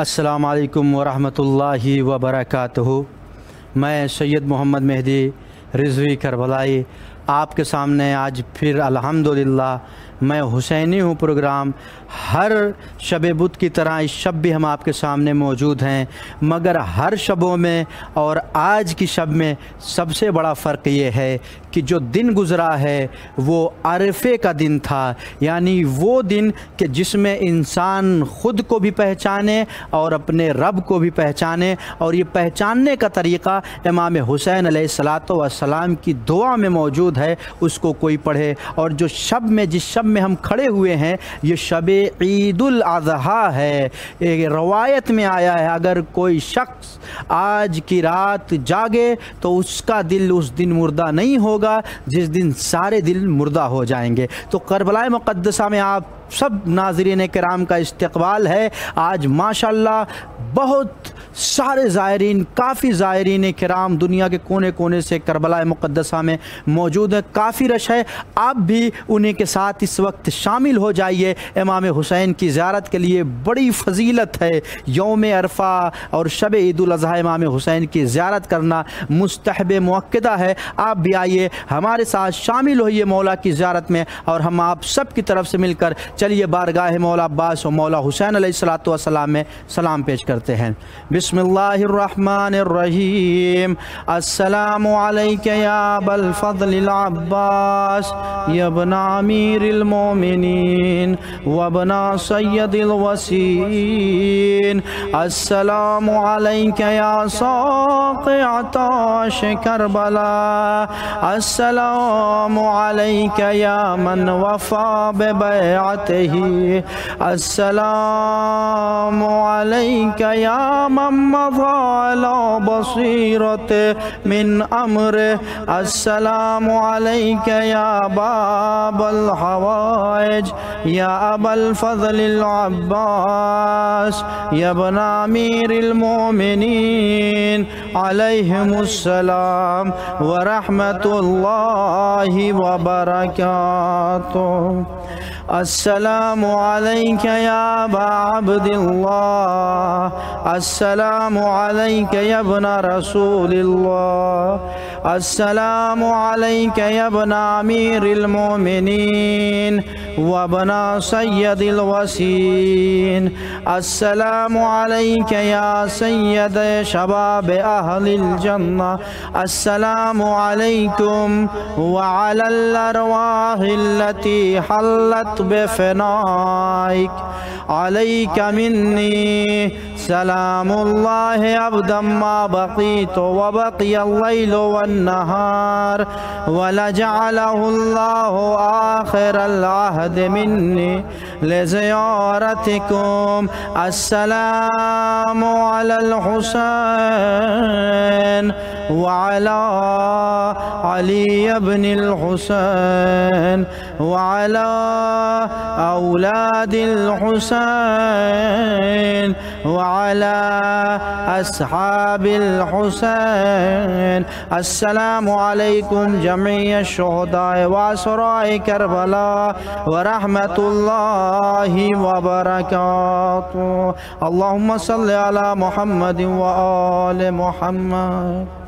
السلام علیکم ورحمۃ اللہ وبرکاتہ۔ میں سید محمد مہدی رضوی کربلائی آپ کے سامنے آج پھر الحمدللہ میں حسینی ہوں پروگرام ہر شب بدھ کی طرح اس شب بھی ہم آپ کے سامنے موجود ہیں، مگر ہر شبوں میں اور آج کی شب میں سب سے بڑا فرق یہ ہے کہ جو دن گزرا ہے وہ عرفے کا دن تھا، یعنی وہ دن کہ جس میں انسان خود کو بھی پہچانے اور اپنے رب کو بھی پہچانے، اور یہ پہچاننے کا طریقہ امام حسین علیہ الصلاۃ والسلام کی دعا میں موجود ہے، اس کو کوئی پڑھے۔ اور جو شب میں جس شب میں ہم کھڑے ہوئے ہیں یہ شب عید الاضحیٰ ہے۔ ایک روایت میں آیا ہے اگر کوئی شخص آج کی رات جاگے تو اس کا دل اس دن مردہ نہیں ہوگا جس دن سارے دل مردہ ہو جائیں گے۔ تو کربلا مقدسہ میں آپ سب ناظرین کرام کا استقبال ہے۔ آج ماشاءاللہ بہت سارے زائرین، کافی زائرین کرام دنیا کے کونے کونے سے کربلا مقدسہ میں موجود ہیں، کافی رش ہے۔ آپ بھی انہیں کے ساتھ اس وقت شامل ہو جائیے امام حسین کی زیارت کے لیے۔ بڑی فضیلت ہے، یوم عرفہ اور شب عید الاضحیٰ امام حسین کی زیارت کرنا مستحب مؤکدہ ہے۔ آپ بھی آئیے، ہمارے ساتھ شامل ہوئیے مولا کی زیارت میں، اور ہم آپ سب کی طرف سے مل کر چلیے بارگاہ مولا عباس و مولا حسین علیہ الصلوۃ والسلام میں سلام پیش کرتے ہیں۔ بسم اللہ الرحمن الرحیم۔ السلام علیک یا ابا الفضل العباس یا ابن امیر المومنین و ابن سید الوسین۔ السلام علیک یا ساقع عطاش کربلا۔ السلام علیک یا من وفا ببیعتہ۔ السلام علیک یا من مضى على بصيرة من أمره۔ السلام عليك يا باب الحوائج يا أبا الفضل العباس يا ابن أمير المؤمنين عليهم السلام ورحمة الله وبركاته۔ السلام عليك يا أبا عبد الله۔ السلام عليك يا ابن رسول الله۔ السلام عليك يا ابن أمير المؤمنين وابن سيد الوسين۔ السلام عليك يا سيد شباب أهل الجنة۔ السلام عليكم وعلى الأرواح التي حلت بفنائك۔ عليك مني سلام الله أبدا ما بقيت وبقي الليل والنهار، ولجعله الله آخر العهد مني لزيارتكم۔ السلام على الحسين وعلى علي بن الحسين وعلى أولاد الحسين وعلى أصحاب الحسين۔ السلام عليكم جميع الشهداء وأسراء كربلاء ورحمة الله وبركاته۔ اللهم صل على محمد وآل محمد۔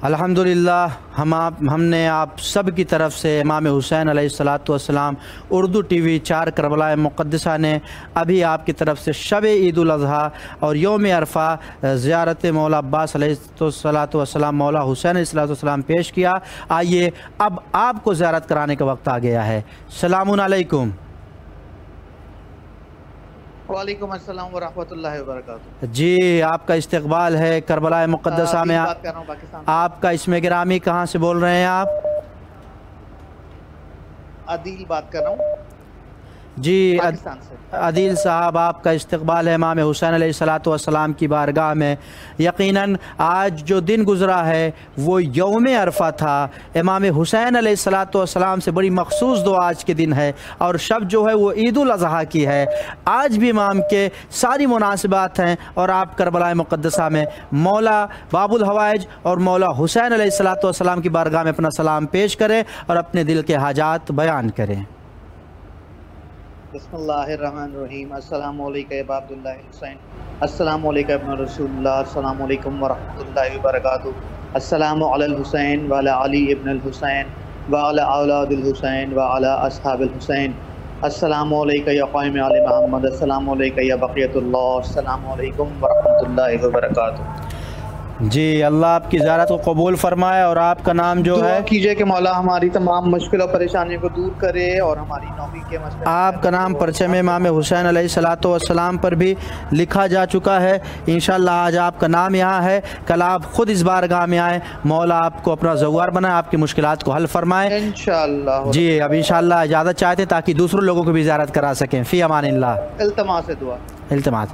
الحمدللہ ہم نے آپ سب کی طرف سے امام حسین علیہ الصلوۃ والسلام اردو ٹی وی 4 کربلا مقدسہ نے ابھی آپ کی طرف سے شب عید الاضحیٰ اور یوم عرفہ زیارت مولا عباس علیہ الصلوۃ والسلام مولا حسین علیہ الصلوۃ والسلام پیش کیا۔ آئیے اب آپ کو زیارت کرانے کا وقت آ گیا ہے۔ السلام علیکم۔ وعلیکم السلام ورحمۃ اللہ وبرکاتہ۔ جی آپ کا استقبال ہے کربلا مقدسہ میں۔ آپ کا اسم گرامی کہاں سے بول رہے ہیں آپ؟ عدیل بات کر رہا ہوں۔ جی پاکستان سے۔ عدیل صاحب آپ کا استقبال ہے امام حسین علیہ الصلوۃ والسلام کی بارگاہ میں۔ یقیناً آج جو دن گزرا ہے وہ یوم عرفہ تھا۔ امام حسین علیہ الصلوۃ والسلام سے بڑی مخصوص دعا آج کے دن ہے، اور شب جو ہے وہ عید الاضحیٰ کی ہے۔ آج بھی امام کے ساری مناسبات ہیں، اور آپ کربلا مقدسہ میں مولا باب الحوائج اور مولا حسین علیہ الصلوۃ والسلام کی بارگاہ میں اپنا سلام پیش کریں اور اپنے دل کے حاجات بیان کریں۔ بسم اللہ الرحمن الرحیم۔ السلام علیکم ابا عبداللہ حسین، السلام علیکم ابن رسول اللہ، السلام علیکم ورحمۃ اللہ وبرکاتہ، السلام علی الحسین وعلی علی ابن الحسین وعلی اولاد الحسین وعلی اصحاب الحسین، السلام علیکم یا قائم آل محمد، السلام علیکم یا بقیت اللہ، السلام علیکم ورحمۃ اللہ وبرکاتہ۔ جی اللہ آپ کی زیارت کو قبول فرمائے، اور آپ کا نام جو ہے دعا کیجئے کہ مولا ہماری تمام مشکل اور پریشانیوں کو دور کرے اور ہماری نوحی کے مسئلے۔ آپ کا نام پرچم امام حسین علیہ الصلوۃ والسلام پر بھی لکھا جا چکا ہے۔ انشاءاللہ آج آپ کا نام یہاں ہے، کل آپ خود اس بارگاہ میں آئیں، مولا آپ کو اپنا زوار بنائے، آپ کی مشکلات کو حل فرمائے انشاءاللہ۔ جی اب انشاءاللہ اجازت چاہتے ہیں تاکہ دوسروں لوگوں کو بھی زیارت کرا سکیں۔ فی امان اللہ۔ التماس دعا۔ التماس۔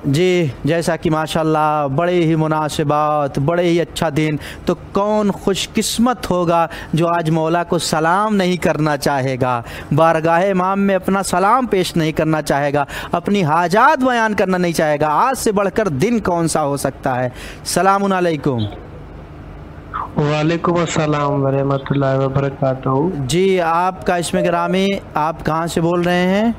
جی جیسا کہ ماشاءاللہ بڑے ہی مناسبات، بڑے ہی اچھا دن، تو کون خوش قسمت ہوگا جو آج مولا کو سلام نہیں کرنا چاہے گا، بارگاہ امام میں اپنا سلام پیش نہیں کرنا چاہے گا، اپنی حاجات بیان کرنا نہیں چاہے گا۔ آج سے بڑھ کر دن کون سا ہو سکتا ہے؟ سلام علیکم۔ وعلیکم السلام ورحمۃ اللہ وبرکاتہ۔ جی آپ کا اسم گرامی، آپ کہاں سے بول رہے ہیں؟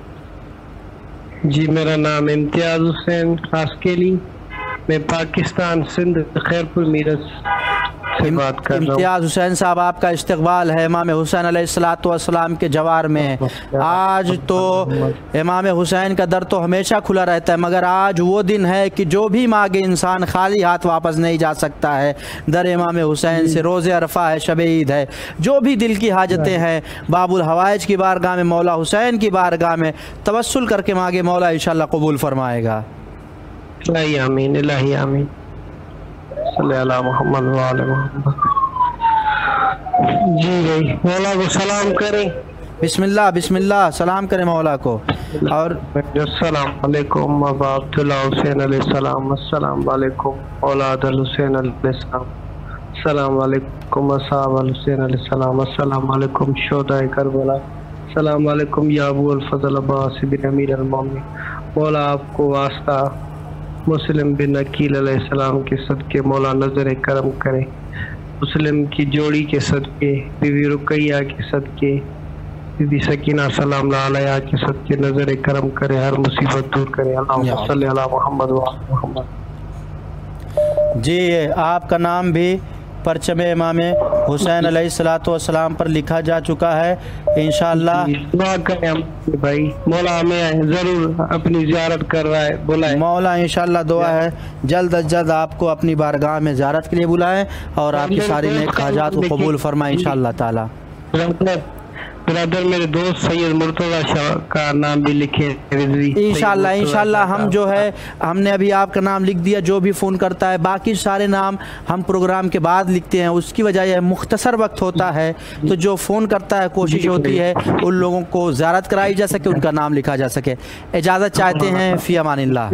جی میرا نام امتیاز حسین خاسکیلی، میں پاکستان سندھ خیرپور میرٹھ سے بات کر رہا ہوں۔ امتیاز حسین صاحب آپ کا استقبال ہے امام حسین علیہ الصلوۃ والسلام کے جوار میں۔ آج تو امام حسین کا در تو ہمیشہ کھلا رہتا ہے، مگر آج وہ دن ہے کہ جو بھی مانگے انسان خالی ہاتھ واپس نہیں جا سکتا ہے۔ در امام حسین سے روز عرفہ ہے، شب عید ہے، جو بھی دل کی حاجتیں ہیں باب الحوائج کی بارگاہ میں، مولا حسین کی بارگاہ میں توسل کر کے مانگے، مولا انشاءاللہ قبول فرمائے گا۔ الہی آمین، الہی آمین، صلی اللہ محمد وعلی محمد۔ جی بھائی مولا کو سلام کریں۔ بسم اللہ بسم اللہ، سلام کریں مولا کو۔ اور السلام علیکم ابا عبداللہ حسین علیہ السلام، السلام علیکم اولاد الحسین علیہ السلام، السلام علیکم اصحاب الحسین علیہ السلام، السلام علیکم شہدائے کربلا، السلام علیکم یا ابو الفضل عباس بن امیر المومنین۔ مولا آپ کو واسطہ مسلم بن عقیل علیہ السلام کے صدقے مولا نظر کرم کرے، مسلم کی جوڑی کے صدقے، بی بی رقیہ کے صدقے، بی بی سکینہ سلام علیہا کے صدقے نظر کرم کرے، ہر مصیبت دور کرے۔ اللہم صلی علی محمد وعلی محمد۔ جی آپ کا نام بھی پرچم امام حسین علیہ الصلوۃ والسلام پر لکھا جا چکا ہے۔ انشاءاللہ دعا کریں ہم بھائی، مولا ہمیں ضرور اپنی زیارت کر رہا ہے، بلائے مولا انشاءاللہ دعا ہے جلد از جلد آپ کو اپنی بارگاہ میں زیارت کے لیے بلائیں اور آپ کی ساری نیک حاجات کو قبول فرمائیں انشاءاللہ تعالی۔ برادر میرے دوست سید مرتضی شاہ کا نام بھی لکھے انشاءاللہ ہم جو ہے ہم نے ابھی آپ کا نام لکھ دیا، جو بھی فون کرتا ہے، باقی سارے نام ہم پروگرام کے بعد لکھتے ہیں، اس کی وجہ یہ مختصر وقت ہوتا ہے، تو جو فون کرتا ہے کوشش ہوتی ہے ان لوگوں کو زیارت کرائی جا سکے، ان کا نام لکھا جا سکے۔ اجازت چاہتے ہیں، فی امان اللہ۔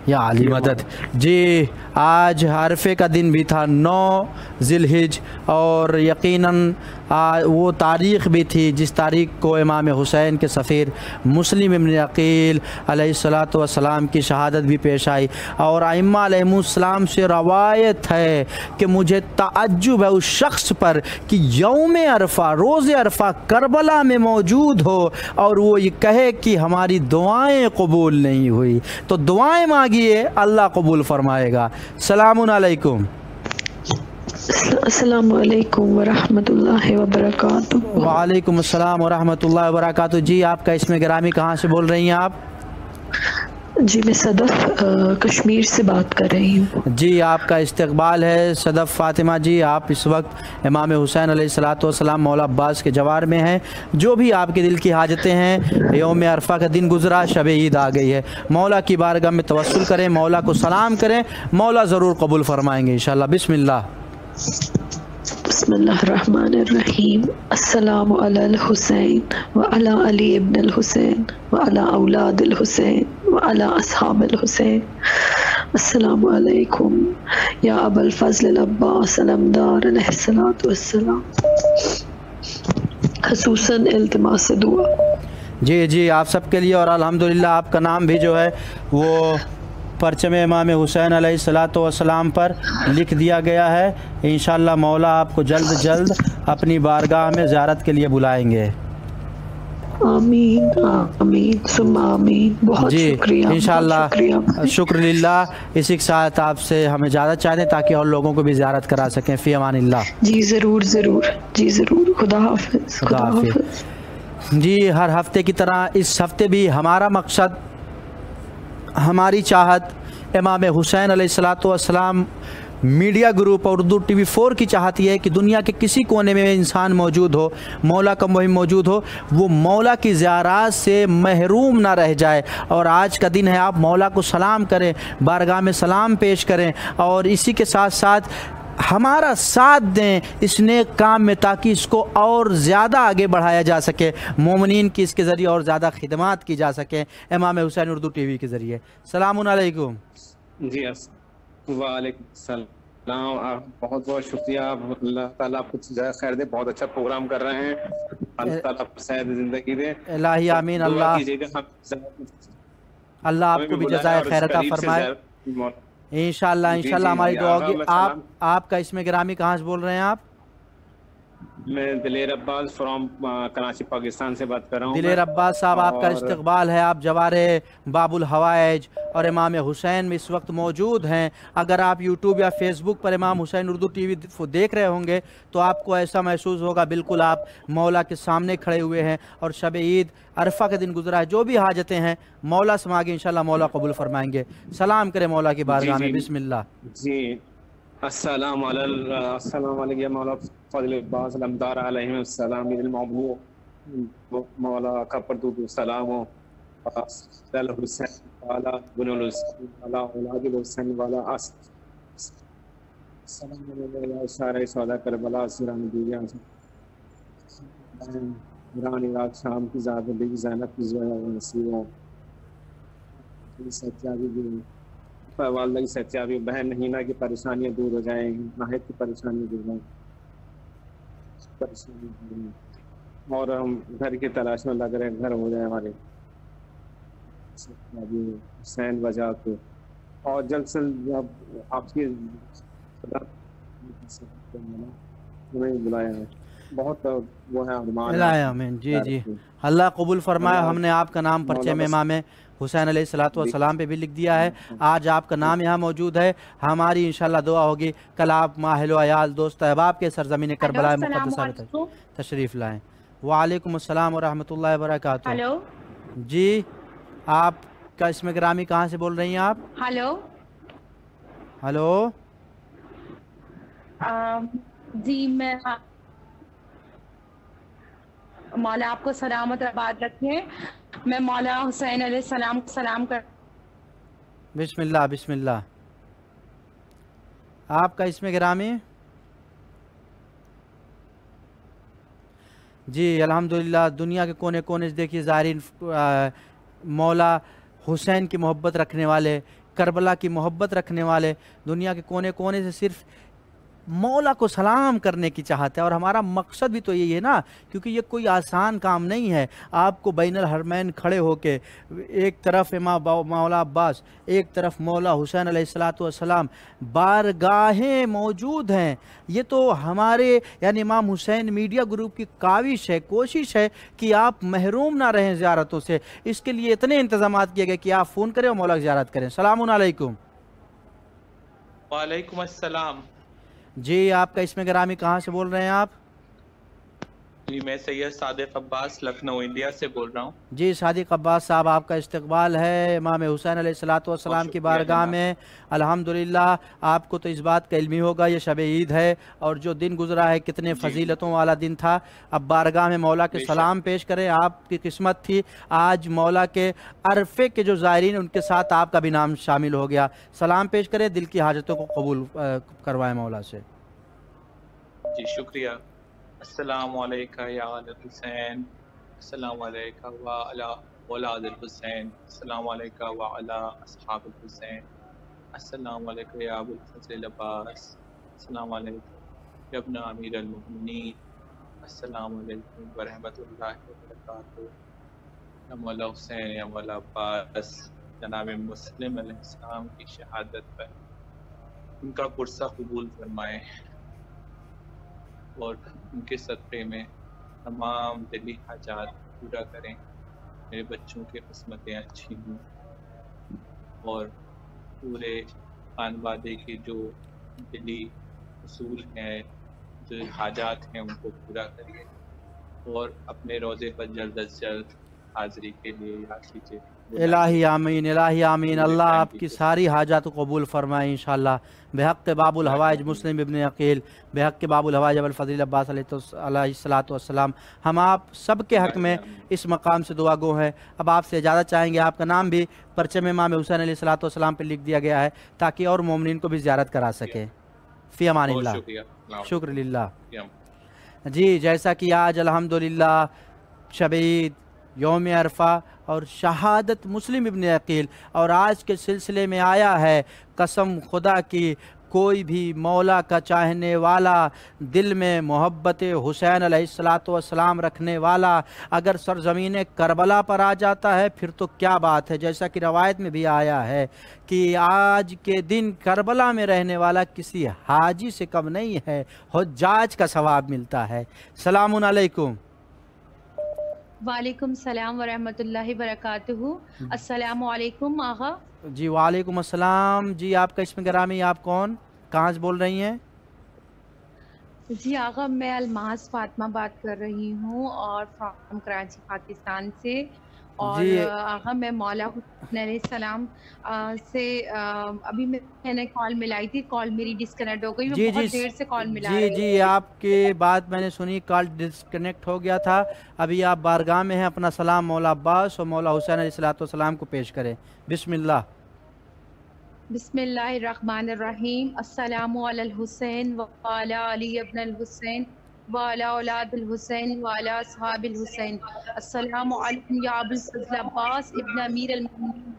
یا علی مدد۔ جی آج عرفے کا دن بھی تھا، 9 ذی الحج، اور یقیناً وہ تاریخ بھی تھی جس تاریخ کو امام حسین کے سفیر مسلم ابن عقیل علیہ الصلوۃ والسلام کی شہادت بھی پیش آئی، اور ائمہ علیہ السلام سے روایت ہے کہ مجھے تعجب ہے اس شخص پر کہ یوم عرفہ، روز عرفہ کربلا میں موجود ہو اور وہ یہ کہے کہ ہماری دعائیں قبول نہیں ہوئی۔ تو دعائیں مانگیے، اللہ قبول فرمائے گا۔ سلام علیکم۔ السلام علیکم ورحمۃ اللہ وبرکاتہ۔ وعلیکم السلام ورحمۃ اللہ وبرکاتہ۔ جی آپ کا اسم گرامی، کہاں سے بول رہی ہیں آپ؟ جی میں صدف کشمیر سے بات کر رہی ہوں۔ جی آپ کا استقبال ہے صدف فاطمہ جی، آپ اس وقت امام حسین علیہ الصلوۃ والسلام مولا عباس کے جوار میں ہیں، جو بھی آپ کے دل کی حاجتیں ہیں، یوم عرفہ کا دن گزرا، شب عید آ گئی ہے، مولا کی بارگاہ میں توسل کریں، مولا کو سلام کریں، مولا ضرور قبول فرمائیں گے انشاءاللہ۔ بسم اللہ۔ बिस्मिल्लाहिर्रहमानिर्रहीम। अस्सलामु अलल हुसैन व अला अली इब्न अल हुसैन व अला औलाद अल हुसैन व अला असहाब अल हुसैन। अस्सलामु अलैकुम या अबल फज़ल अल अब्बास अलमदार अलैहिस्सलातु वस्सलाम। खसूसन इल्तिमास दुआ। जी जी, आप सबके लिए, और अल्हम्दुलिल्लाह आपका नाम भी जो है वो परचम इमाम हुसैन अलैहिस्सलातु वस्सलाम पर लिख दिया गया है। इंशाअल्लाह मौला आपको जल्द जल्द अपनी बारगाह में ज़ियारत के लिए बुलाएंगे। आमीन आमीन सुम्मा आमीन। बहुत जी शुक्रिया इंशाअल्लाह, शुक्र लिल्लाह। इसी के साथ आपसे हमें ज़्यादा चाहें ताकि और लोगों को भी ज़ियारत करा सकें। फ़ी अमानिल्लाह। जी ज़रूर ज़रूर, जी ज़रूर। खुदा हाफ़िज़। खुदा हाफ़िज़। जी, हर हफ्ते की तरह इस हफ्ते भी हमारा मकसद, हमारी चाहत इमाम हुसैन अलैहिस्सलातु वस्सलाम मीडिया ग्रुप और उर्दू टीवी 4 की चाहत यह है कि दुनिया के किसी कोने में इंसान मौजूद हो, मौला का मुहिम मौजूद हो, वो मौला की ज़ियारत से महरूम ना रह जाए। और आज का दिन है, आप मौला को सलाम करें, बारगाह में सलाम पेश करें, और इसी के साथ साथ हमारा साथ दें इस नेक काम में ताकि इसको और ज़्यादा आगे बढ़ाया जा सके, मोमिनीन की इसके ज़रिए और ज़्यादा खिदमात की जा सके इमाम हुसैन उर्दू टीवी के ज़रिए। सलामुन अलैकुम। जी वालेकुम सलाम। बहुत बहुत शुक्रिया। अल्लाह ताला आपको खैर दे। बहुत अच्छा प्रोग्राम कर रहे हैं। अल्लाह ताला आपको सेहत ज़िंदगी दे। इलाही आमीन। अल्लाह आपको भी जज़ाए खैर अता फरमाए। इंशाअल्लाह इंशाअल्लाह हमारी दुआ होगी। आपका इसमें गिरामी कहाँ से बोल रहे हैं आप? मैं दिलेर अब्बास फ्रॉम कराची पाकिस्तान से बात कर रहा हूँ। दिलेर अब्बास साहब, आपका इस्तकबाल है। आप जवारे बाबुल हवाइज और इमाम हुसैन में इस वक्त मौजूद हैं। अगर आप यूट्यूब या फेसबुक पर इमाम हुसैन उर्दू टीवी देख रहे होंगे तो आपको ऐसा महसूस होगा बिल्कुल आप मौला के सामने खड़े हुए हैं और शब ईद अरफा के दिन गुजरा है। जो भी हाजतें हैं मौला से मांगे, इंशाल्लाह मौला कबूल फरमाएंगे। सलाम करें मौला की बारगाह में। बिस्मिल्लाह। जी अस्सलाम वालेकुम या मौला फज़ल अब्बास अलमदार अलैहिस्सलाम मौला का परदूद सलाम हो अल हुसैन वाला बुनुल हुसैन वाला औलाद हुसैन वाला सलाम अलैहि सारे सौदा करबला सिरान दिया रानी रात शाम की ज़ादी ज़ैनब की ज़ोया नसीब हो सच्चाई भी वालदा की सच्चाई, बहन नहीना की परेशानियाँ दूर हो जाएंगी, नाहिद की परेशानियाँ दूर हो और हम घर की तलाश में लग रहे हैं, घर हो जाए हमारे हुसैन वजह को। और जल्द से जल्द आपकी बुलाया है, बहुत वो है अरमान। जी जी, अल्लाह कबूल फरमाए। हमने आपका नाम परचम इमाम हुसैन अलैहिस्सलातु वस्सलाम पे भी लिख दिया है। आज आपका नाम यहाँ मौजूद है। हमारी इंशाल्लाह दुआ होगी कल आप माहिल अयाल दोस्त अहबाब के सरजमीन करबला मुक़द्दसा में तशरीफ़ लाएँ। वालेकुम अस्सलाम व रहमतुल्लाहि व बरकातुहू। हेलो जी, आपका इसमें गिरामी कहाँ से बोल रही हैं आप? हेलो हेलो जी, मैं मौला आपको सलामत आबाद रखे। मैं मौला हुसैन अलैहिस्सलाम को सलाम कर। बिस्मिल्लाह बिस्मिल्लाह। आपका इसमें गिरामी? जी अल्हम्दुलिल्लाह। दुनिया के कोने कोने से देखिए ज़ाहिरीन मौला हुसैन की मोहब्बत रखने वाले, करबला की मोहब्बत रखने वाले दुनिया के कोने कोने से सिर्फ मौला को सलाम करने की चाहत है। और हमारा मकसद भी तो यही है ना, क्योंकि ये कोई आसान काम नहीं है। आपको बैनुल हरमैन खड़े होके एक तरफ मौला अब्बास, एक तरफ मौला हुसैन अलैहिस्सलातु वस्सलाम, बारगाहें मौजूद हैं। ये तो हमारे यानी इमाम हुसैन मीडिया ग्रुप की काविश है, कोशिश है कि आप महरूम ना रहें ज़ियारतों से। इसके लिए इतने इंतज़ाम किए गए कि आप फ़ोन करें और मौला की ज़ियारत करें। सलामुन अलैकुम। वालेकुम अस्सलाम। जी, आपका इसमें गिरामी कहाँ से बोल रहे हैं आप? जी, मैं सैयद सादिक अब्बास लखनऊ इंडिया से बोल रहा हूँ। जी सादिक अब्बास साहब, आपका इस्तकबाल है इमाम हुसैन अलैहिस्सलातु वस्सलाम की बारगाह में। अल्हम्दुलिल्लाह, आपको तो इस बात का इल्म ही होगा ये शब ईद है और जो दिन गुजरा है कितने फजीलतों वाला दिन था। अब बारगाह में मौला के सलाम पेश करें, आपकी किस्मत थी आज मौला के अरफे के जो ज़ायरीन उनके साथ आपका भी नाम शामिल हो गया। सलाम पेश करें, दिल की हाजतों को कबूल करवाएं मौला से। जी शुक्रिया। अस्सलाम वालेकुम या अल हुसैन, अस्सलाम वालेकुम व अला औलाद अल हुसैन, अस्सलाम वालेकुम व अला अस्हाब अल हुसैन, अस्सलाम वालेकुम या अबुल फजल अब्बास, अस्सलाम वालेकुम या इब्न अमीर अल मोमिनीन, अस्सलाम वालेकुम व रहमतुल्लाहि व बरकातहू, या मौला हुसैन या मौला अब्बास। जनाब मुस्लिम अलैहिस्सलाम की शहादत पर उनका पुरसा कबूल फरमाए और उनके सदक़े में तमाम दिली हाजात पूरा करें। मेरे बच्चों की किस्मतें अच्छी हों और पूरे खानवादे के जो दिली उसूल हैं, जो हाजात हैं, उनको पूरा करिए और अपने रोज़े पर जल्द अज जल्द हाज़िरी के लिए याद कीजिए। इलाही आमीन, इलाही आमीन। अल्लाह आपकी सारी हाजात को कबूल फरमाए इंशाअल्लाह। बेहक़ बाबुल हवाइज मुस्लिम इब्न अकील, बेहक़ बाबुल हवाइज अबुल फज़ल अब्बास अलैहिस्सलातु वस्सलाम, हम आप सब के हक़ में इस मकाम से दुआ गो हैं। अब आपसे इजाज़त चाहेंगे। आपका नाम भी परचम इमाम हुसैन अलैहिस्सलातु वस्सलाम पर लिख दिया गया है ताकि और मोमिनीन को भी ज़ियारत करा सके। फ़ी अमानिल्लाह, शुक्र लिल्लाह। जी, जैसा कि आज अल्हम्दुलिल्लाह शब ईद, यौम अरफा और शहादत मुस्लिम इब्न अकील और आज के सिलसिले में आया है, कसम खुदा की कोई भी मौला का चाहने वाला, दिल में मोहब्बत हुसैन अलैहिस्सलातु वस्सलाम रखने वाला अगर सरज़मीन करबला पर आ जाता है फिर तो क्या बात है। जैसा कि रवायत में भी आया है कि आज के दिन करबला में रहने वाला किसी हाजी से कम नहीं है, हुज्जाज का सवाब मिलता है। सलामुन अलैकुम। वालेकुम सलाम व रहमतुल्लाहि बरकातहू। अस्सलामु अलैकुम आगा। जी वालेकुम अस्सलाम। जी, आपका इसम गिरामी, आप कौन, कहाँ से बोल रही हैं? जी आगा, मैं अलमास फातिमा बात कर रही हूँ और फ्रॉम कराची पाकिस्तान से। और आगा मैं मौला हुसैन अलैहिस्सलाम से अभी मैंने कॉल मिलाई थी, कॉल मेरी डिस्कनेक्ट हो गई। मैं बहुत देर से कॉल मिला रही थी। जी, आपकी बात मैंने सुनी, कॉल डिस्कनेक्ट हो गया था। अभी आप बारगाह में हैं, अपना सलाम मौला अब्बास और मौला हुसैन अलैहिस्सलातु वस्सलाम को पेश करें। बिस्मिल्लाह। बिस्मिल्लाहिर्रहमानिर्रहीम। अस्सलामु अलल हुसैन व अला अली इब्न अल हुसैन व अला औलाद अल हुसैन व अला अस्हाबिल हुसैन। अस्सलामु अलैकुम या अबुल फज़ल अब्बास इब्न अमीर अल मोमिनीन।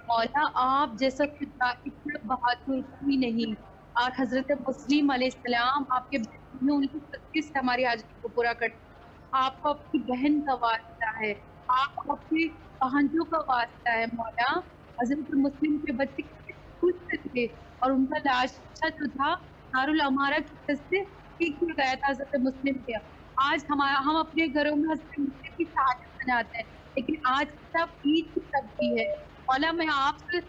मौला आप जैसा खुदा इतना बहादुर कोई नहीं, और हज़रत मुस्लिम अलैहिस्सलाम आपके बहन, उनकी सदक़े से हमारी हाजत को पूरा कर। आपको अपनी बहन का वास्ता है, आपको अपने भांजों का वास्ता है। मौला हज़रत मुस्लिम के बच्चे खुश थे और उनका लाशा जो था दारुल अमारा की तरफ से ठीक गया था हज़रत मुस्लिम के। आज हम अपने घरों में हज़रत मुस्लिम की शहादत मनाते हैं, लेकिन आज सब ईद की सब्जी है। मौला मैं आपसे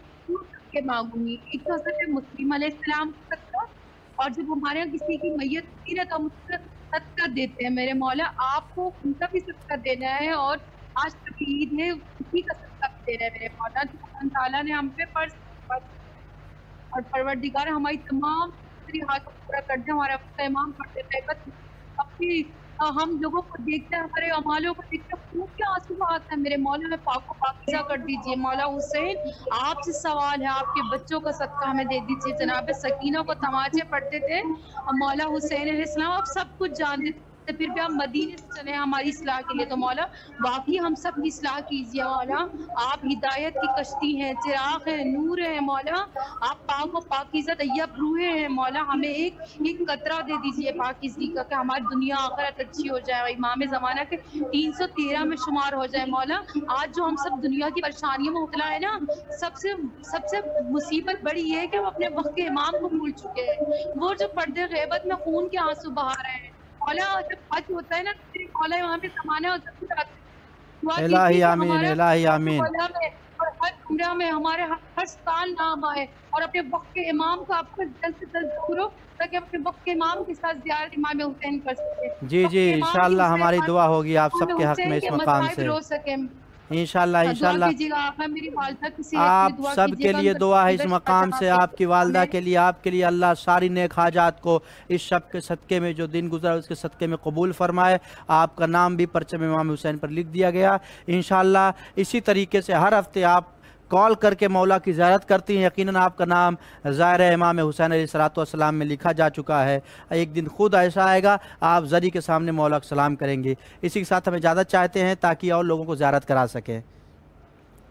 के मांगूंगी, एक तो हज़रत मुस्लिम अलैहिस्सलाम का सदका, और जब हमारे यहाँ किसी की मैयत होती है तो हम उसका सदका देते हैं। मेरे मौला आपको उनका भी सदका देना है और आज तक ईद है उसी का सदका देना है। मेरे मौला जो अल्लाह ताला ने हम पे फर्ज और परवरदिगार हमारी तमाम हाथ पूरा कर दे। हमारा इमाम पढ़ते थे बस अपनी हम लोगों को देखते हैं, हमारे अमालों को देखते हैं, खूब के आंसू बहाते हैं। मेरे मौला में पाको पाकीज़ा कर दीजिए। मौला हुसैन आपसे सवाल है, आपके बच्चों का सदका हमें दे दीजिए। जनाब सकीना को तमाचे पढ़ते थे मौला हुसैन अलैहिस्सलाम, आप सब कुछ जानते थे, फिर भी आप मदीने से चले हमारी इस्लाह के लिए। तो मौला वाकई हम सब की इस्लाह कीजिए। मौला आप हिदायत की कश्ती हैं, चिराग है, नूर है। मौला आप पाक व पाकीज़ा तैयब रूहें हैं। मौला हमें एक कतरा दे दीजिए पाकीज़गी का, कि हमारी दुनिया आखिरत अच्छी हो जाए, इमाम ज़माना के 313 में शुमार हो जाए। मौला आज जो हम सब दुनिया की परेशानियों में मुबतला है ना, सबसे मुसीबत बड़ी ये है कि हम अपने वक्त के इमाम को भूल चुके हैं। वो जो पर्दे ग़ैबत में खून के आंसू बहा रहे हैं। मौला जब हज होता है ना, मौला वहाँ पे ज़माना इलाही आमीन, इलाही आमीन। और हर उम्रा में हमारे हर साल नाम आए और अपने वक्त के इमाम को आपको जल्द से जल्द करो, ताकि अपने वक्त के इमाम के साथ ज़ियारत इमाम हुसैन कर सके। जी इंशाअल्लाह हमारी दुआ होगी आप सबके हक में इस मकाम से। इंशाअल्लाह आप सब के लिए दुआ है इस मकाम से, आपकी वालदा के लिए, आपके लिए अल्लाह सारी नेक हाजात को इस शब के सदक़े में जो दिन गुजरा उसके सदक़े में कबूल फरमाए। आपका नाम भी परचम इमाम हुसैन पर लिख दिया गया। इंशाअल्लाह इसी तरीके से हर हफ्ते आप कॉल करके मौला की ज़ियारत करती हैं, यकीनन आपका नाम ज़ाहिर है इमाम हुसैन अलैहिस्सलाम में लिखा जा चुका है। एक दिन खुद ऐसा आएगा आप ज़री के सामने मौला को सलाम करेंगे। इसी के साथ हमें इजाज़त चाहते हैं ताकि और लोगों को ज़ियारत करा सकें।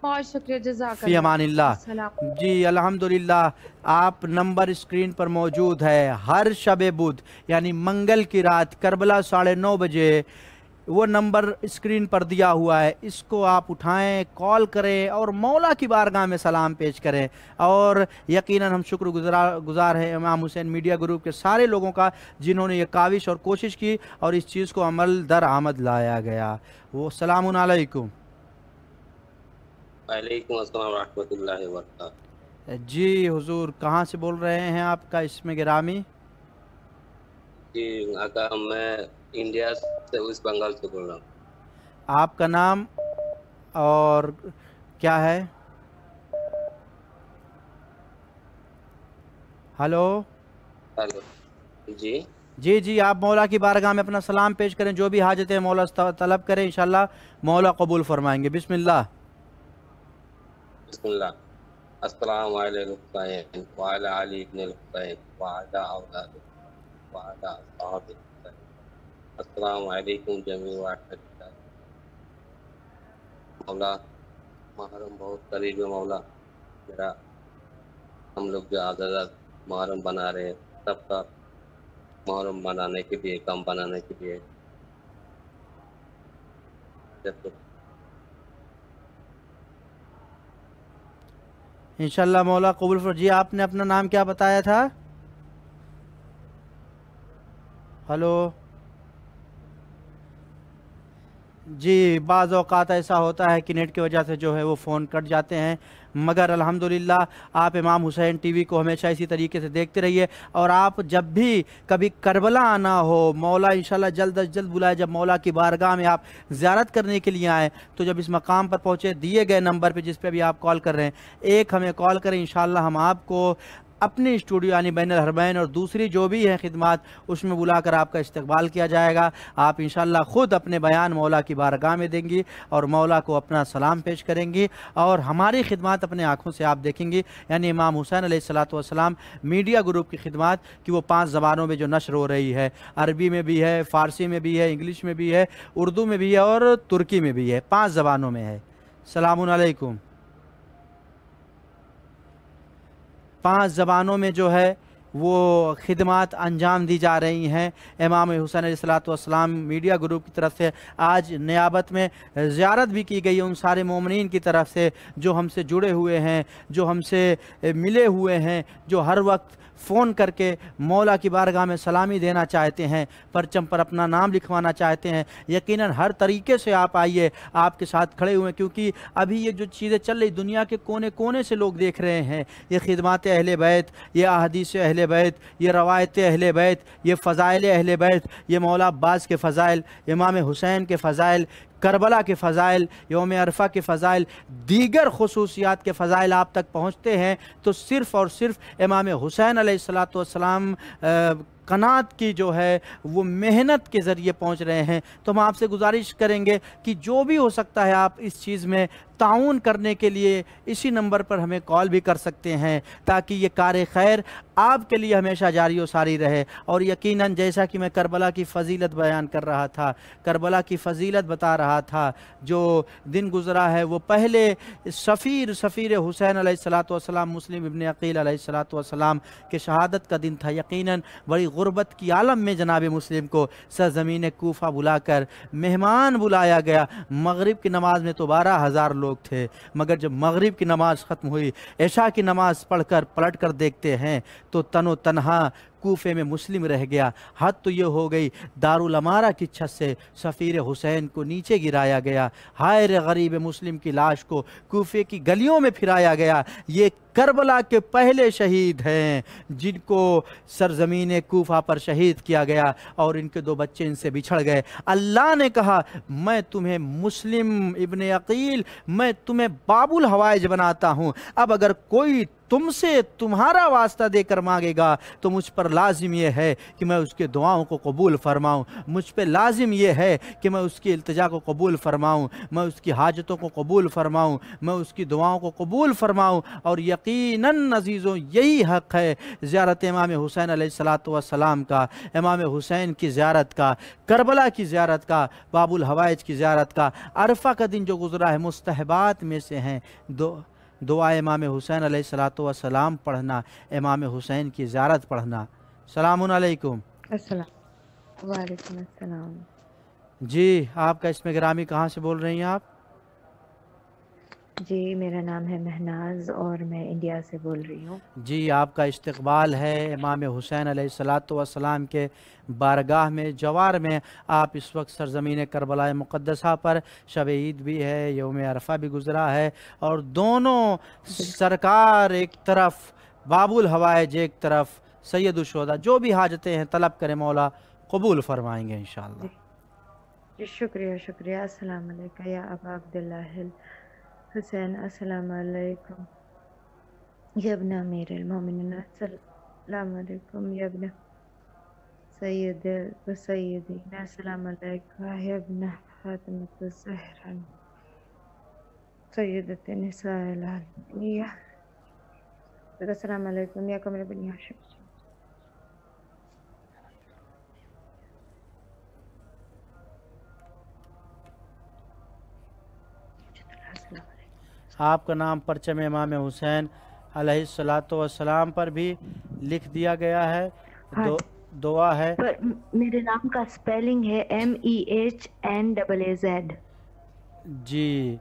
बहुत शुक्रिया, फ़ी जज़ाकल्लाह। अमानिल्लाह। अस्सलाम। जी अल्हम्दुलिल्लाह, आप नंबर स्क्रीन पर मौजूद है। हर शब बुध यानी मंगल की रात करबला 9:30 बजे वो नंबर स्क्रीन पर दिया हुआ है, इसको आप उठाएं, कॉल करें और मौला की बारगाह में सलाम पेश करें। और यकीनन हम शुक्रगुजार हैं इमाम हुसैन मीडिया ग्रुप के सारे लोगों का जिन्होंने ये काविश और कोशिश की और इस चीज़ को अमल दर आमद लाया गया। वो सलामुन अलैकुम। वालेकुम अस्सलाम रहमतुल्लाहि व बरकातहू। जी हुजूर, कहाँ से बोल रहे हैं आपका इसमें गिरामी? जी आका, मैं इंडिया से वेस्ट बंगाल से बोल रहा हूँ। आपका नाम और क्या है? हेलो। हेलो जी। जी आप मौला की बारगाह में अपना सलाम पेश करें, जो भी हाजतें मौला से तलब करें इंशाल्लाह मौला कबूल फरमाएंगे। बिस्मिल्लाह। बिस्मिल्लाह। अस्सलामु अलैकुम हुसैन व अला अली इब्न हुसैन व अला औलाद व अला असहाब हुसैन। अस्सलामु अलैकुम जमी व अहमदिल्लाह। मौला मुहर्रम बहुत करीब है मौला मेरा, हम लोग जो आज़ाद मुहर्रम बना रहे हैं सबका मुहर्रम बनाने के लिए, कम बनाने के लिए इंशाल्लाह मौला कबूल फरमाए। जी आपने अपना नाम क्या बताया था? हेलो जी, बाज़ औक़ात ऐसा होता है कि नेट की वजह से जो है वो फ़ोन कट जाते हैं, मगर अल्हम्दुलिल्लाह आप इमाम हुसैन टीवी को हमेशा इसी तरीके से देखते रहिए। और आप जब भी कभी करबला आना हो, मौला इंशाल्लाह जल्द अज जल्द बुलाए, जब मौला की बारगाह में आप ज़ियारत करने के लिए आएँ तो जब इस मकाम पर पहुँचे दिए गए नंबर पर जिस पर भी आप कॉल कर रहे हैं, एक हमें कॉल करें, इंशाल्लाह हम आपको अपने स्टूडियो यानी बैनुल हरमैन और दूसरी जो भी है खिदमत उसमें बुलाकर आपका इस्तकबाल किया जाएगा। आप इंशाल्लाह ख़ुद अपने बयान मौला की बारगाह में देंगी और मौला को अपना सलाम पेश करेंगी और हमारी खिदमत अपने आँखों से आप देखेंगी। यानी इमाम हुसैन अलैहिस्सलाम मीडिया ग्रुप की खिदमत कि वो 5 ज़बानों में जो नशर हो रही है, अरबी में भी है, फ़ारसी में भी है, इंग्लिश में भी है, उर्दू में भी है और तुर्की में भी है, 5 ज़बानों में है। सलामुन अलैकुम। 5 ज़बानों में जो है वो खिदमत अंजाम दी जा रही हैं। इमाम हुसैन अलैहिस्सलाम मीडिया ग्रुप की तरफ से आज नियाबत में ज़ियारत भी की गई उन सारे मोमिनीन की तरफ से जो हमसे जुड़े हुए हैं, जो हमसे मिले हुए हैं, जो हर वक्त फ़ोन करके मौला की बारगाह में सलामी देना चाहते हैं, परचम पर अपना नाम लिखवाना चाहते हैं। यकीनन हर तरीके से आप आइए, आपके साथ खड़े हुए हैं, क्योंकि अभी ये जो चीज़ें चल रही दुनिया के कोने कोने से लोग देख रहे हैं। ये खिदमत अहले बैत, ये अहदीस अहले बैत, ये रवायत अहले बैत, ये फ़ज़ाइल अहले बैत, ये मौला अब्बास के फ़ज़ाइल, इमाम हुसैन के फ़ज़ाइल, करबला के फ़ज़ाइल, यौम अरफ़ा के फ़ज़ाइल, दीगर ख़ुसूसियात के फ़ज़ाइल आप तक पहुँचते हैं तो सिर्फ़ और सिर्फ़ इमाम हुसैन अलैहिस्सलाम कनात की जो है वो मेहनत के ज़रिए पहुँच रहे हैं। तो हम आपसे गुजारिश करेंगे कि जो भी हो सकता है आप इस चीज़ में ताउन करने के लिए इसी नंबर पर हमें कॉल भी कर सकते हैं, ताकि ये कार खैर आपके लिए हमेशा जारी व सारी रहे। और यकीनन जैसा कि मैं करबला की फ़जीलत बयान कर रहा था, करबला की फ़जीलत बता रहा था, जो दिन गुज़रा है वो पहले सफ़ीर हुसैन अलैहिस्सलाम मुस्लिम इब्न अक़ील अलैहिस्सलाम के शहादत का दिन था। यकीनन बड़ी गुर्बत की आलम में जनाब मुस्लिम को सरज़मीन कूफ़ा बुलाकर मेहमान बुलाया गया। मगरिब की नमाज़ में तो 12,000 लोग थे, मगर जब मगरिब की नमाज़ ख़त्म हुई, इशा की नमाज़ पढ़कर पलट कर देखते हैं तो तनो तन्हा कूफे में मुस्लिम रह गया। हद तो ये हो गई, दारुल अमारा की छत से सफ़ीर हुसैन को नीचे गिराया गया। हाय रे गरीब मुस्लिम की लाश को कूफे की गलियों में फिराया गया। ये करबला के पहले शहीद हैं जिनको सरजमीन कूफा पर शहीद किया गया और इनके 2 बच्चे इनसे बिछड़ गए। अल्लाह ने कहा, मैं तुम्हें मुस्लिम इब्न अक़ील, मैं तुम्हें बाबुल हवाइज बनाता हूँ। अब अगर कोई तुमसे तुम्हारा वास्ता देकर मांगेगा तो मुझ पर लाजिम ये है कि मैं उसके दुआओं को कबूल फरमाऊँ, मुझ पर लाजिम ये है कि मैं उसकी इल्तिजा को कबूल फरमाऊँ, मैं उसकी हाजतों को कबूल फरमाऊँ, मैं उसकी दुआओं को कबूल फरमाऊँ। और यकीनन अज़ीज़ों यही हक़ है ज़ियारत इमाम हुसैन अलैहिस्सलातु वस्सलाम का, इमाम हुसैन की ज़ियारत का, करबला की ज़ियारत का, बाबुल हवाइज की ज़ियारत का। अरफ़ा का दिन जो गुज़रा है मुस्तहबात में से हैं दुआ इमाम हुसैन अलैहिस्सलातु वस्सलाम पढ़ना, इमाम हुसैन की ज़ियारत पढ़ना। सलामुन अलैकुम। अस्सलाम वालेकुम अस्सलाम। जी आपका इसमें गिरामी कहाँ से बोल रही हैं आप? जी मेरा नाम है महनाज और मैं इंडिया से बोल रही हूँ। जी आपका इस्तकबाल है इमाम हुसैन अलैहिस्सलातु वस्सलाम के बारगाह में जवार में। आप इस वक्त सरज़मीन करबला मुक़द्दसा पर शब ईद भी है, यौम अरफ़ा भी गुज़रा है, और दोनों सरकार एक तरफ, बाबुल हवाइज एक तरफ, सैयदुल शुहदा, जो भी हाजतें हैं तलब करें मौला कबूल फरमाएंगे इंशाअल्लाह। जी शुक्रिया शुक्रिया। अस्सलाम वालेकुम या अबा अब्दुल्लाह हुसैन, अस्सलाम वालेकुम या इब्न अमीरुल मोमिनीन, अस्सलाम वालेकुम या इब्न सय्यद व सय्यदीन, अस्सलाम वालेकुम या इब्न फातिमतुज़ ज़हरा सय्यदत निसाइल आलमीन, अस्सलाम वालेकुम या कमर बिन हाशिम। आपका नाम परचम इमाम हुसैन अलैहिस्सलातु वस्सलाम पर भी लिख दिया गया है। हाँ, दुआ है। पर मेरे नाम का स्पेलिंग है MEHNAAZ। जी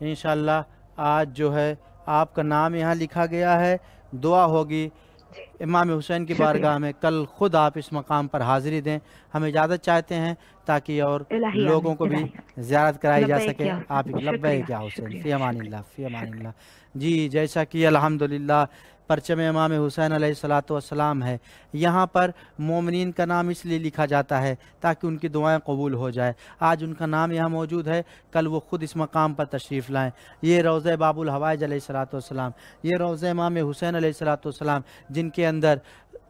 इंशाअल्लाह आज जो है आपका नाम यहाँ लिखा गया है, दुआ होगी इमाम हुसैन की बारगाह में। कल ख़ुद आप इस मकाम पर हाज़िरी दें, हम इजाज़त चाहते हैं ताकि और लोगों को भी ज़ियारत कराई जा सके। आप लब्बैक क्या हुसैन, फ़ी अमानिल्लाह फ़ी अमानिल्लाह। जी जैसा कि अल्हम्दुलिल्लाह परचम इमाम हुसैन अलैहिस्सलातु वस्सलाम है, यहाँ पर मोमिनीन का नाम इसलिए लिखा जाता है ताकि उनकी दुआएं कबूल हो जाए। आज उनका नाम यहाँ मौजूद है, कल वो ख़ुद इस मकाम पर तशरीफ़ लाएँ। ये रोज़े बाबुल हवाइज अलैहिस्सलातु वस्सलाम, ये रोज़े इमाम हुसैन अलैहिस्सलातु वस्सलाम, जिनके अंदर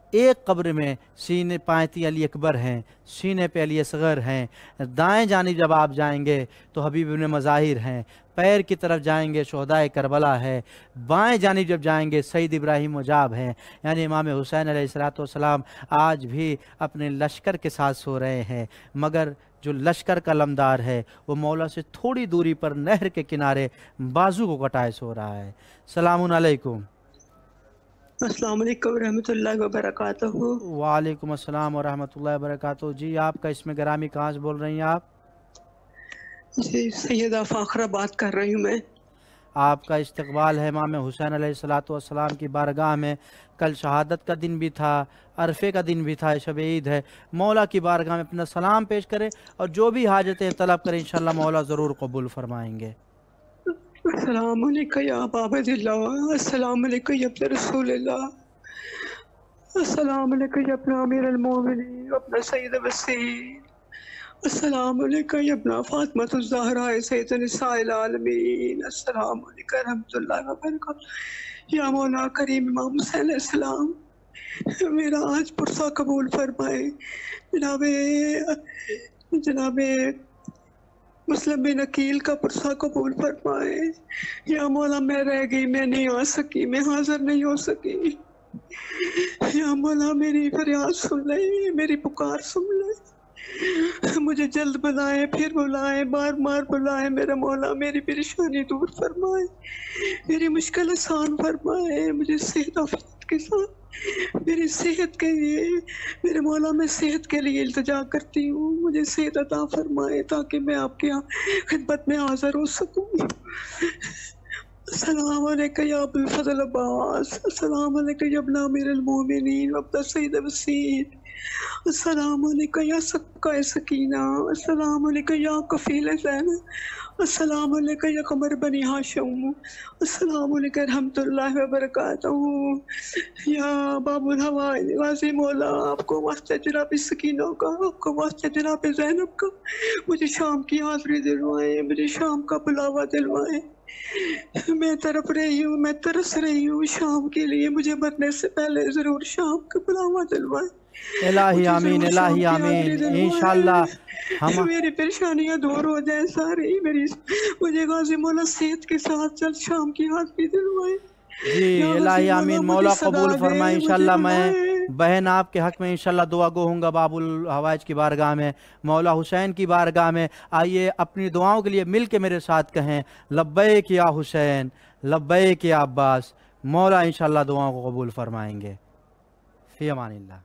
एक कब्र में सीने पायती अली अकबर हैं, सीने पे अली असगर हैं, दाएं जानिब जब आप जाएंगे तो हबीब इब्न मज़ाहिर हैं, पैर की तरफ जाएंगे शुहदाए करबला है, बाएं जानिब जब जाएंगे सईद इब्राहिम मुजाब हैं। यानी इमाम हुसैन अलैहिस्सलातु वस्सलाम आज भी अपने लश्कर के साथ सो रहे हैं, मगर जो लश्कर का लमदार है वो मौला से थोड़ी दूरी पर नहर के किनारे बाजू को कटाए सो रहा है। सलामुन अलैकुम। अस्सलाम वालेकुम रहमतुल्लाहि व बरकातहू। वालेकुम अस्सलाम व रहमतुल्लाहि व बरकातहू। जी आपका इसमें गिरामी कहाँ से बोल रही हैं आप? जी सैयदा फ़ाखरा बात कर रही हूँ मैं। आपका इस्तकबाल है इमाम हुसैन अलैहिस्सलातु वस्सलाम की बारगाह में। कल शहादत का दिन भी था, अरफे का दिन भी था, शब ईद है। मौला की बारगाह में अपना सलाम पेश करें और जो भी हाजतें तलब करें इंशाअल्लाह मौला ज़रूर कबूल फरमाएंगे। अस्सलाम वालेकुम या अबादिल्लाह, अस्सलाम वालेकुम या अपने रसूलल्लाह, अस्सलाम वालेकुम या अपना अमीरुल मोमिनीन, अपना सैयद वसीम, अस्सलाम वालेकुम या अपना फातिमतुज़ ज़हरा सैयदत निसाइल आलमीन, अस्सलाम वालेकुम रहमतुल्लाहि व बरकातहू। या मौला करीम इमाम हुसैन अलैहिस्सलाम, मेरा आज पुरसा कबूल फरमाए। जनाबे मुस्लिम बिन अकील का पुरसा कबूल फरमाए। या मौला मैं रह गई, मैं नहीं आ सकी, मैं हाजिर नहीं हो सकी। या मौला मेरी फरियाद सुन ले, मेरी पुकार सुन ले, मुझे जल्द बुलाए, फिर बुलाए, बार बार बुलाए। मेरा मौला मेरी परेशानी दूर फरमाए, मेरी मुश्किल आसान फरमाए। मुझे सेहत आफियत के साथ मेरी सेहत के लिए, मेरे मौला मैं सेहत के लिए इल्तिजा करती हूँ, मुझे सेहत अता फरमाए ताकि मैं आपके यहाँ खिदमत में हाजिर हो सकूँ। अस्सलाम वालेकुम या अबुल फज़ल अब्बास, अस्सलाम वालेकुम या इब्न अमीरुल मोमिनीन व अपना सईद वसीद, अस्सलाम वालेकुम या सक्का सकीना, अस्सलाम वालेकुम या कफील ज़ैनब, अस्सलाम वालेकुम या कमर बनी हाशिम, अस्सलाम वालेकुम रहमतुल्लाहि व बरकातहू। या बाबुल हवाइज वाज़ी मौला, आपको वास्ते जनाब सकीना का, आपको वास्ते जनाब ज़ैनब का मुझे शाम की हाज़िरी दिलवाएं, मुझे शाम का बुलावा दिलवाएं। मैं तड़प रही हूँ, मैं तरस रही हूँ शाम के लिए। मुझे मरने से पहले जरूर शाम का बुलावा दिलवाए। इलाही आमीन, इलाही आमीन। इंशाअल्लाह हम मेरी परेशानियां दूर हो जाए सारी। मुझे गाजी मौला सेहत के साथ चल शाम की हाजिरी दिलवाए। जी इलाही आमीन। मौला कबूल फरमाए। इंशाअल्लाह मैं बहन आपके हक में इंशाअल्लाह दुआ गो हूँगा बाबुल हवाइज की बारगाह में, मौला हुसैन की बारगाह में। आइए अपनी दुआओं के लिए मिल के मेरे साथ कहें लब्बैक या हुसैन, लब्बैक या अब्बास। मौला इंशाअल्लाह दुआओं को कबूल फरमाएंगे। फ़ी अमानिल्लाह।